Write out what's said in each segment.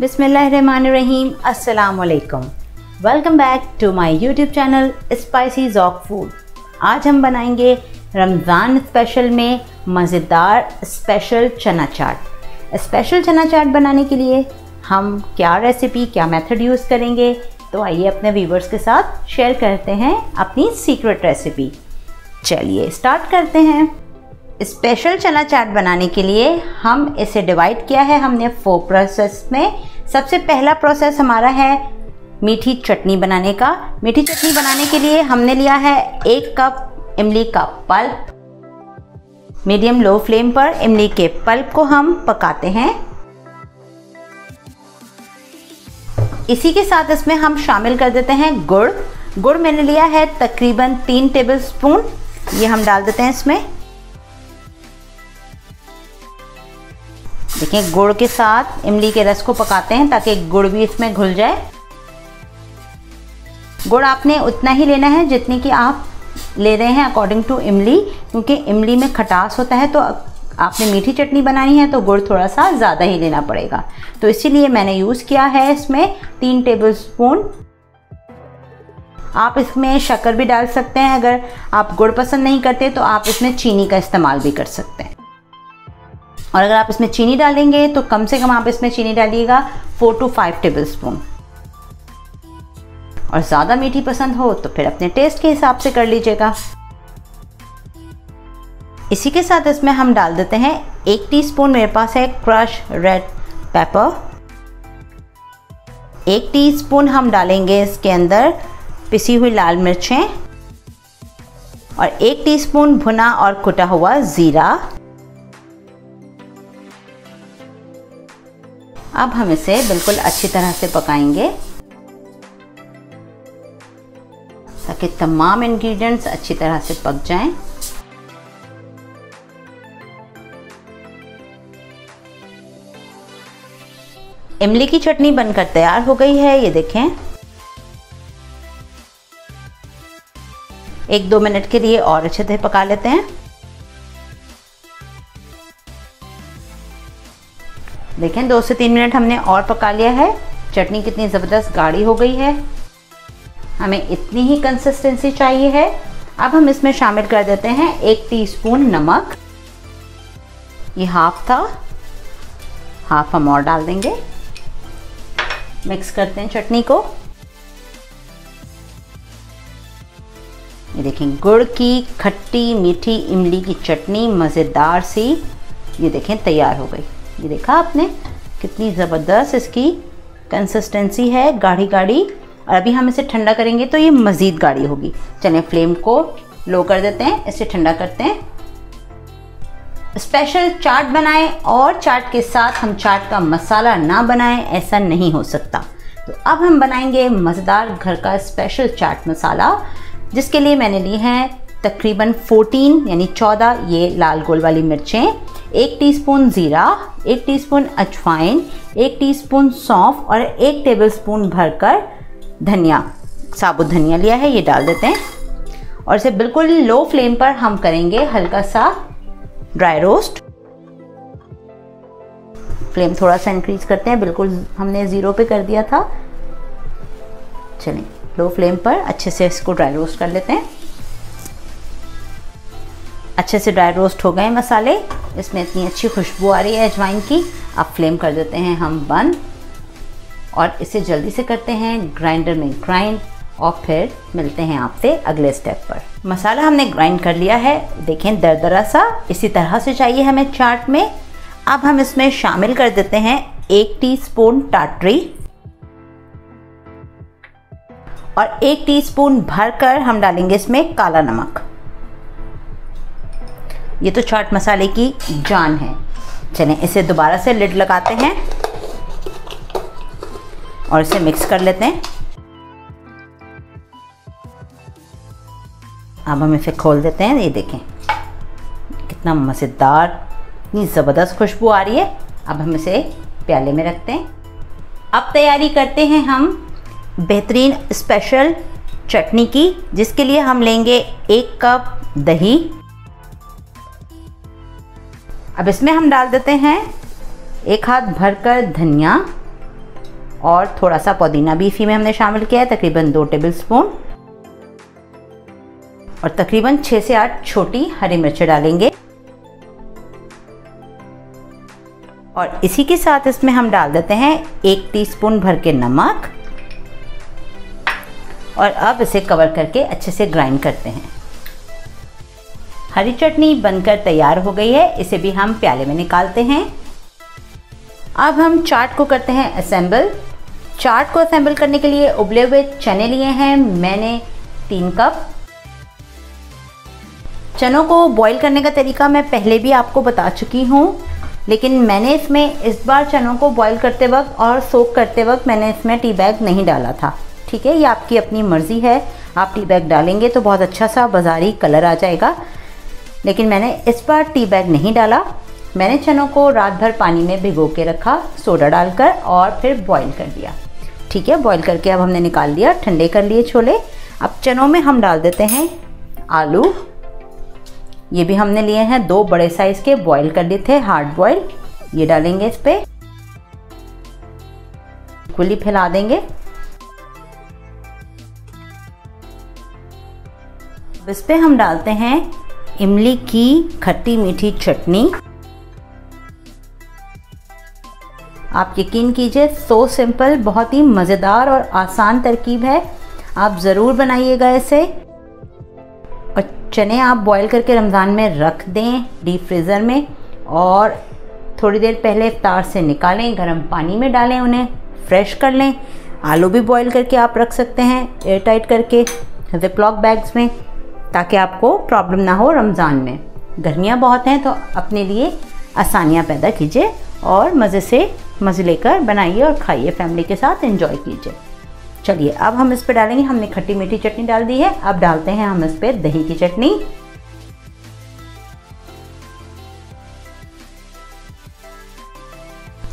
बिस्मिल्लाहिर्रहमानिर्रहीम, अस्सलाम वालेकुम। Welcome back to my YouTube channel spicy ज़ौक़ फूड। आज हम बनाएंगे रमज़ान स्पेशल में मज़ेदार स्पेशल चना चाट। स्पेशल चना चाट बनाने के लिए हम क्या रेसिपी, क्या मेथड यूज़ करेंगे, तो आइए अपने व्यूवर्स के साथ शेयर करते हैं अपनी सीक्रेट रेसिपी। चलिए स्टार्ट करते हैं। स्पेशल चना चाट बनाने के लिए हम इसे डिवाइड किया है हमने 4 प्रोसेस में। सबसे पहला प्रोसेस हमारा है मीठी चटनी बनाने का। मीठी चटनी बनाने के लिए हमने लिया है 1 कप इमली का पल्प। मीडियम लो फ्लेम पर इमली के पल्प को हम पकाते हैं। इसी के साथ इसमें हम शामिल कर देते हैं गुड़। गुड़ मैंने लिया है तकरीबन 3 टेबलस्पून। ये हम डाल देते हैं इसमें। देखिए गुड़ के साथ इमली के रस को पकाते हैं ताकि गुड़ भी इसमें घुल जाए। गुड़ आपने उतना ही लेना है जितनी कि आप ले रहे हैं अकॉर्डिंग टू इमली, क्योंकि इमली में खटास होता है, तो आपने मीठी चटनी बनानी है तो गुड़ थोड़ा सा ज़्यादा ही लेना पड़ेगा। तो इसीलिए मैंने यूज़ किया है इसमें 3 टेबलस्पून। आप इसमें शक्कर भी डाल सकते हैं। अगर आप गुड़ पसंद नहीं करते तो आप इसमें चीनी का इस्तेमाल भी कर सकते हैं। और अगर आप इसमें चीनी डालेंगे तो कम से कम आप इसमें चीनी डालिएगा 4 to 5 टेबलस्पून। और ज़्यादा मीठी पसंद हो तो फिर अपने टेस्ट के हिसाब से कर लीजिएगा। इसी के साथ इसमें हम डाल देते हैं 1 टीस्पून मेरे पास है क्रश रेड पेपर। 1 टीस्पून हम डालेंगे इसके अंदर पिसी हुई लाल मिर्चें और 1 टीस्पून भुना और कुटा हुआ ज़ीरा। अब हम इसे बिल्कुल अच्छी तरह से पकाएंगे ताकि तमाम इंग्रेडिएंट्स अच्छी तरह से पक जाएं। इमली की चटनी बनकर तैयार हो गई है। ये देखें, 1-2 मिनट के लिए और अच्छे से पका लेते हैं। देखें 2 से 3 मिनट हमने और पका लिया है। चटनी कितनी ज़बरदस्त गाढ़ी हो गई है। हमें इतनी ही कंसिस्टेंसी चाहिए है। अब हम इसमें शामिल कर देते हैं 1 टीस्पून नमक। ये हाफ था, हाफ हम और डाल देंगे। मिक्स करते हैं चटनी को। ये देखें गुड़ की खट्टी मीठी इमली की चटनी मज़ेदार सी, ये देखें तैयार हो गई। ये देखा आपने कितनी ज़बरदस्त इसकी कंसिस्टेंसी है, गाढ़ी गाढ़ी। और अभी हम इसे ठंडा करेंगे तो ये मज़ीद गाढ़ी होगी। चलिए फ्लेम को लो कर देते हैं, इसे ठंडा करते हैं। स्पेशल चाट बनाएं और चाट के साथ हम चाट का मसाला ना बनाएं, ऐसा नहीं हो सकता। तो अब हम बनाएंगे मज़ेदार घर का स्पेशल चाट मसाला, जिसके लिए मैंने ली हैं तकरीबन 14 यानी 14 ये लाल गोल वाली मिर्चें, 1 टीस्पून ज़ीरा, 1 टीस्पून अजवाइन, 1 टीस्पून सौंफ और 1 टेबलस्पून भरकर धनिया, साबुत धनिया लिया है, ये डाल देते हैं। और इसे बिल्कुल लो फ्लेम पर हम करेंगे हल्का सा ड्राई रोस्ट। फ्लेम थोड़ा सा इंक्रीज करते हैं, बिल्कुल हमने 0 पे कर दिया था। चलिए लो फ्लेम पर अच्छे से इसको ड्राई रोस्ट कर लेते हैं। अच्छे से ड्राई रोस्ट हो गए मसाले, इसमें इतनी अच्छी खुशबू आ रही है अजवाइन की। अब फ्लेम कर देते हैं हम बंद और इसे जल्दी से करते हैं ग्राइंडर में ग्राइंड और फिर मिलते हैं आपसे अगले स्टेप पर। मसाला हमने ग्राइंड कर लिया है, देखें दरदरा सा, इसी तरह से चाहिए हमें चाट में। अब हम इसमें शामिल कर देते हैं 1 टीस्पून टाटरी और 1 टीस्पून भरकर हम डालेंगे इसमें काला नमक। ये तो चाट मसाले की जान है। चलें इसे दोबारा से लिड लगाते हैं और इसे मिक्स कर लेते हैं। अब हम इसे खोल देते हैं। ये देखें कितना मज़ेदार, इतनी ज़बरदस्त खुशबू आ रही है। अब हम इसे प्याले में रखते हैं। अब तैयारी करते हैं हम बेहतरीन स्पेशल चटनी की, जिसके लिए हम लेंगे 1 कप दही। अब इसमें हम डाल देते हैं 1 हाथ भरकर धनिया और थोड़ा सा पुदीना भी इसी में हमने शामिल किया है, तकरीबन 2 टेबलस्पून। और तकरीबन 6 से 8 छोटी हरी मिर्चें डालेंगे। और इसी के साथ इसमें हम डाल देते हैं 1 टीस्पून भर के नमक। और अब इसे कवर करके अच्छे से ग्राइंड करते हैं। हरी चटनी बनकर तैयार हो गई है, इसे भी हम प्याले में निकालते हैं। अब हम चाट को करते हैं असेंबल। चाट को असेंबल करने के लिए उबले हुए चने लिए हैं मैंने 3 कप। चनों को बॉईल करने का तरीका मैं पहले भी आपको बता चुकी हूँ, लेकिन मैंने इसमें इस बार चनों को बॉईल करते वक्त और सोक करते वक्त मैंने इसमें टी बैग नहीं डाला था। ठीक है, ये आपकी अपनी मर्ज़ी है, आप टी बैग डालेंगे तो बहुत अच्छा सा बाज़ारी कलर आ जाएगा, लेकिन मैंने इस बार टी बैग नहीं डाला। मैंने चनों को रात भर पानी में भिगो के रखा सोडा डालकर और फिर बॉईल कर दिया। ठीक है, बॉईल करके अब हमने निकाल लिया, ठंडे कर लिए छोले। अब चनों में हम डाल देते हैं आलू। ये भी हमने लिए हैं 2 बड़े साइज़ के, बॉईल कर लिए थे, हार्ड बॉईल। ये डालेंगे इस पर, खुली फैला देंगे। इस पे हम डालते हैं इमली की खट्टी मीठी चटनी। आप यकीन कीजिए, सो सिंपल, बहुत ही मज़ेदार और आसान तरकीब है, आप ज़रूर बनाइएगा इसे। और चने आप बॉईल करके रमज़ान में रख दें डीप फ्रीज़र में, और थोड़ी देर पहले इफ्तार से निकालें, गर्म पानी में डालें, उन्हें फ्रेश कर लें। आलू भी बॉईल करके आप रख सकते हैं एयर टाइट करके ज़िपलॉक बैग्स में, ताकि आपको प्रॉब्लम ना हो रमज़ान में। गर्मियाँ बहुत हैं तो अपने लिए आसानियाँ पैदा कीजिए और मज़े से मज़े लेकर बनाइए और खाइए, फैमिली के साथ एंजॉय कीजिए। चलिए, अब हम इस पर डालेंगे, हमने खट्टी मीठी चटनी डाल दी है, अब डालते हैं हम इस पर दही की चटनी।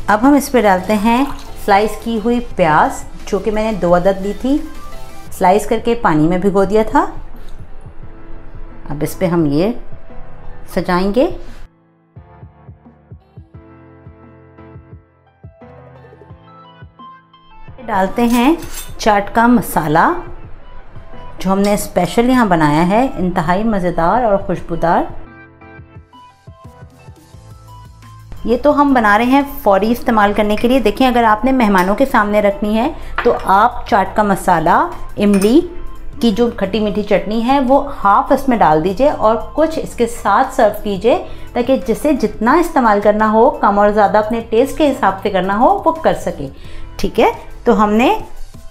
अब हम इस पर डालते हैं स्लाइस की हुई प्याज, जो कि मैंने 2 अदद ली थी, स्लाइस करके पानी में भिगो दिया था। अब इस पे हम ये सजाएंगे। डालते हैं चाट का मसाला, जो हमने स्पेशल यहाँ बनाया है, इंतहाई मज़ेदार और खुशबूदार। ये तो हम बना रहे हैं फौरी इस्तेमाल करने के लिए। देखिए, अगर आपने मेहमानों के सामने रखनी है तो आप चाट का मसाला, इमली की जो खट्टी मीठी चटनी है वो हाफ इसमें डाल दीजिए और कुछ इसके साथ सर्व कीजिए, ताकि जिसे जितना इस्तेमाल करना हो, कम और ज़्यादा अपने टेस्ट के हिसाब से करना हो, वो कर सके। ठीक है, तो हमने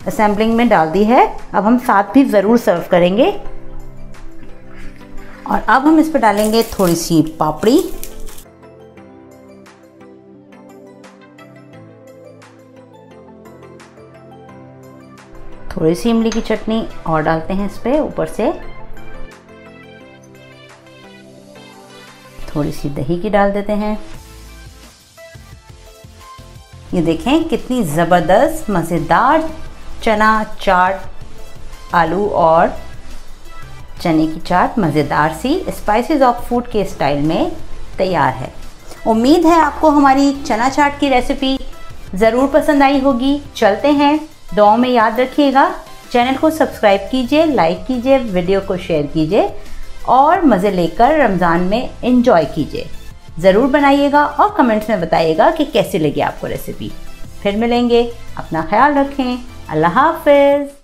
असेंबलिंग में डाल दी है, अब हम साथ भी ज़रूर सर्व करेंगे। और अब हम इस पर डालेंगे थोड़ी सी पापड़ी, थोड़ी सी इमली की चटनी और डालते हैं इस पे ऊपर से, थोड़ी सी दही की डाल देते हैं। ये देखें कितनी ज़बरदस्त मज़ेदार चना चाट, आलू और चने की चाट मज़ेदार सी स्पाइसेस ऑफ फूड के स्टाइल में तैयार है। उम्मीद है आपको हमारी चना चाट की रेसिपी ज़रूर पसंद आई होगी। चलते हैं, दुआओं में याद रखिएगा। चैनल को सब्सक्राइब कीजिए, लाइक कीजिए, वीडियो को शेयर कीजिए और मज़े लेकर रमज़ान में एंजॉय कीजिए। ज़रूर बनाइएगा और कमेंट्स में बताइएगा कि कैसी लगी आपको रेसिपी। फिर मिलेंगे, अपना ख्याल रखें, अल्लाह हाफ़िज़।